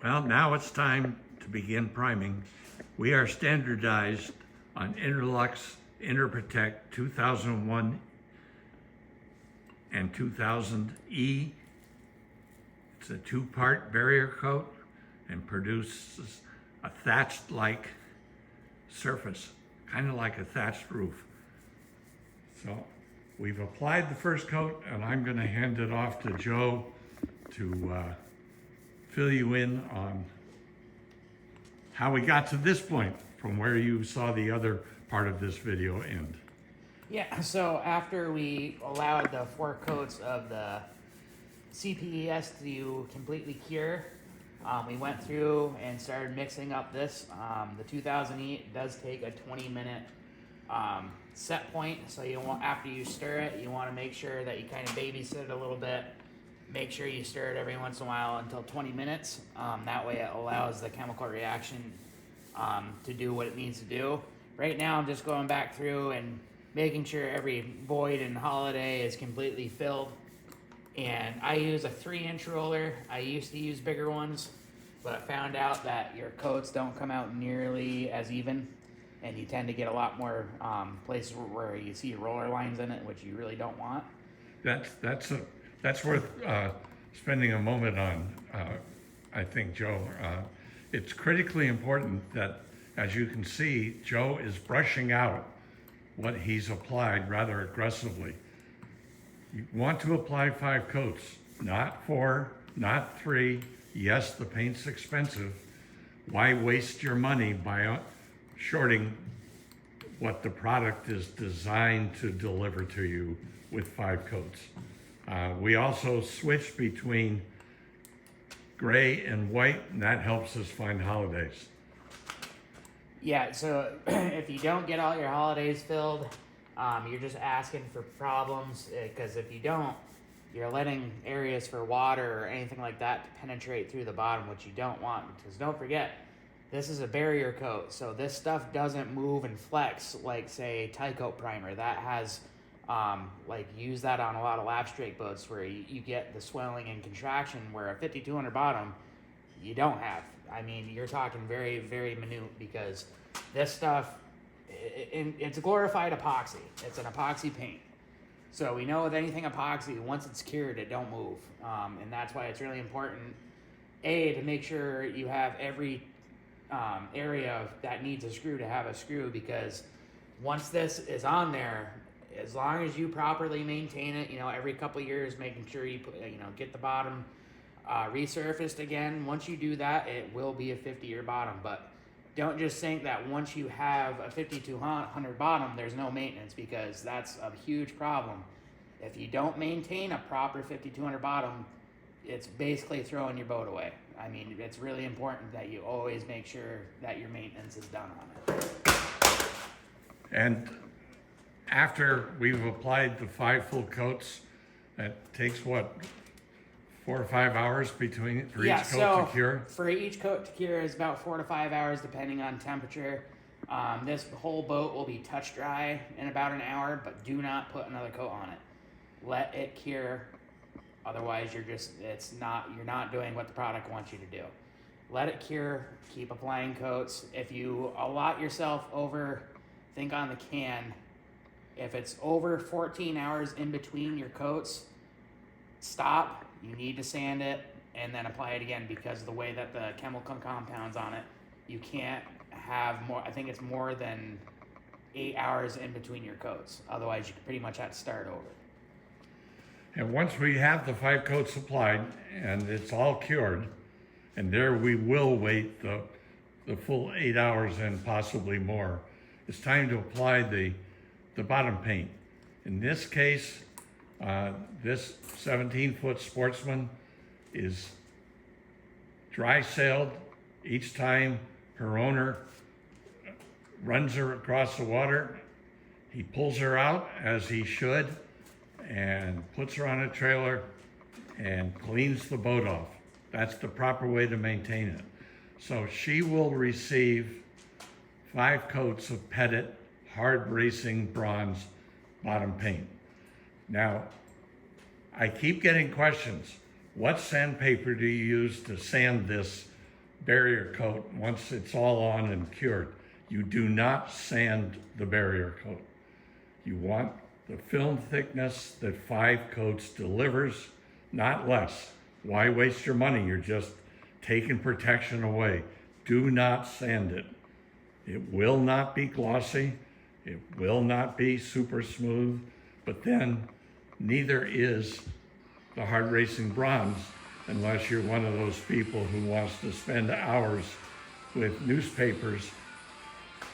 Well, now it's time to begin priming. We are standardized on Interlux Interprotect 2001 and 2000E. It's a two-part barrier coat and produces a thatched-like surface, kind of like a thatched roof. So we've applied the first coat, and I'm going to hand it off to Joe to fill you in on how we got to this point from where you saw the other part of this video end. Yeah, so after we allowed the 4 coats of the CPES to completely cure, we went through and started mixing up this. The 2000E does take a 20-minute set point, so you want, after you stir it, you want to make sure that you kind of babysit it a little bit. Make sure you stir it every once in a while until 20 minutes. That way it allows the chemical reaction to do what it needs to do. Right now I'm just going back through and making sure every void and holiday is completely filled. And I use a 3-inch roller. I used to use bigger ones, but I found out that your coats don't come out nearly as even, and you tend to get a lot more places where you see roller lines in it, which you really don't want. That's worth spending a moment on, I think, Joe. It's critically important that, as you can see, Joe is brushing out what he's applied rather aggressively. You want to apply 5 coats, not 4, not 3. Yes, the paint's expensive. Why waste your money by shorting what the product is designed to deliver to you with 5 coats? We also switch between gray and white, and that helps us find holidays. Yeah, so if you don't get all your holidays filled, you're just asking for problems, because if you don't, you're letting areas for water or anything like that to penetrate through the bottom, which you don't want. Because don't forget, this is a barrier coat, so this stuff doesn't move and flex like, say, tie coat primer. That has, use that on a lot of lap straight boats where you get the swelling and contraction, where a 5200 bottom, you don't have. I mean, you're talking very, very minute, because this stuff, it's a glorified epoxy. It's an epoxy paint. So we know with anything epoxy, once it's cured, it don't move. And that's why it's really important, to make sure you have every area that needs a screw to have a screw, because once this is on there, as long as you properly maintain it, every couple of years, making sure you put, get the bottom resurfaced again. Once you do that, it will be a 50-year bottom. But don't just think that once you have a 5200 bottom, there's no maintenance, because that's a huge problem. If you don't maintain a proper 5200 bottom, it's basically throwing your boat away. I mean, it's really important that you always make sure that your maintenance is done on it. And after we've applied the 5 full coats, that takes what, 4 or 5 hours for each coat to cure? For each coat to cure is about 4 to 5 hours, depending on temperature. This whole boat will be touch dry in about an hour, but do not put another coat on it. Let it cure. Otherwise, you're not doing what the product wants you to do. Let it cure. Keep applying coats. If you allot yourself over, think on the can. If it's over 14 hours in between your coats, stop. You need to sand it and then apply it again, because of the way that the chemical compounds on it, you can't have more. I think it's more than 8 hours in between your coats. Otherwise, you pretty much have to start over. And once we have the 5 coats applied and it's all cured, and there we will wait the full 8 hours and possibly more, it's time to apply the bottom paint. In this case, this 17-foot Sportsman is dry sailed. Each time her owner runs her across the water, he pulls her out, as he should, and puts her on a trailer and cleans the boat off. That's the proper way to maintain it. So she will receive 5 coats of Pettit hard racing bronze bottom paint. Now, I keep getting questions. What sandpaper do you use to sand this barrier coat once it's all on and cured. You do not sand the barrier coat. You want the film thickness that 5 coats delivers, not less. Why waste your money? You're just taking protection away. Do not sand it. It will not be glossy. It will not be super smooth, but then neither is the hard racing bronze, unless you're one of those people who wants to spend hours with newspapers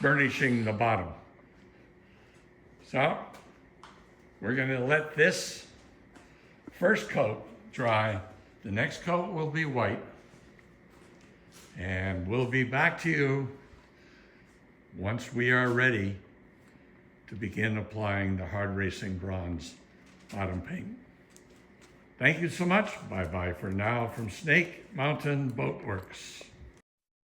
burnishing the bottom. So we're going to let this first coat dry. The next coat will be white, and we'll be back to you once we are ready to begin applying the hard racing bronze bottom paint. Thank you so much. Bye-bye for now from Snake Mountain Boat Works.